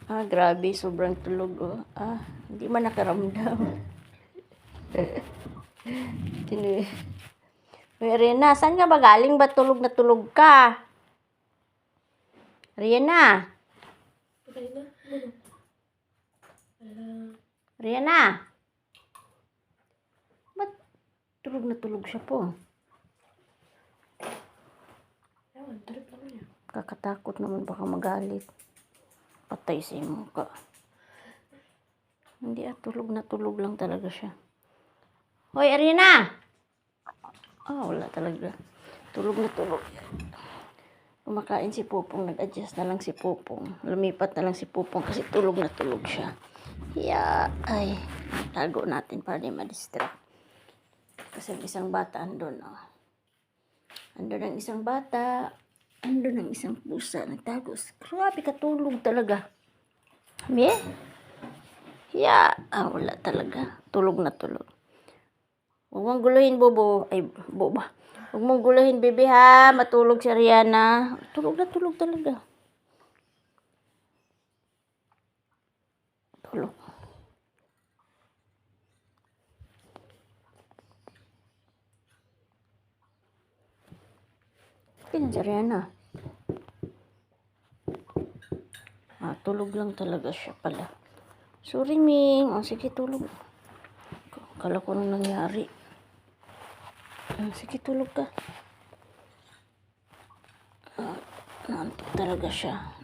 Grabe, sobrang tulog, oh. Hindi man nakaramdam. Uy, Riana, saan ka ba galing? Ba't tulog na tulog ka? Riana? Riana? Ba't tulog na tulog siya po? Kakatakot naman, baka magalit. Patay sa mukha. Hindi, tulog na tulog lang talaga siya. Hoy, Arina! Wala talaga. Tulog na tulog. Kumakain si Pupong, nag-adjust na lang si Pupong. Lumipat na lang si Pupong kasi tulog na tulog siya. Ay, tago natin para di ma-distract. Kasi ang isang bata andun, Andun ang isang bata. Andun ang isang pusa. Nagtago. Grabe, katulog talaga. Wala talaga. Tulog na tulog. Huwag mong guluhin, Bobo. Ay, Boba. Huwag mong guluhin, bebe, ha. Matulog si Riana. Tulog na tulog talaga. Tulog. Ganyan si Riana. Tulog lang talaga siya pala. Sorry, Ming. Sige, tulog. Kala ko nang nangyari. Sige, tulog ka. Naantok talaga siya.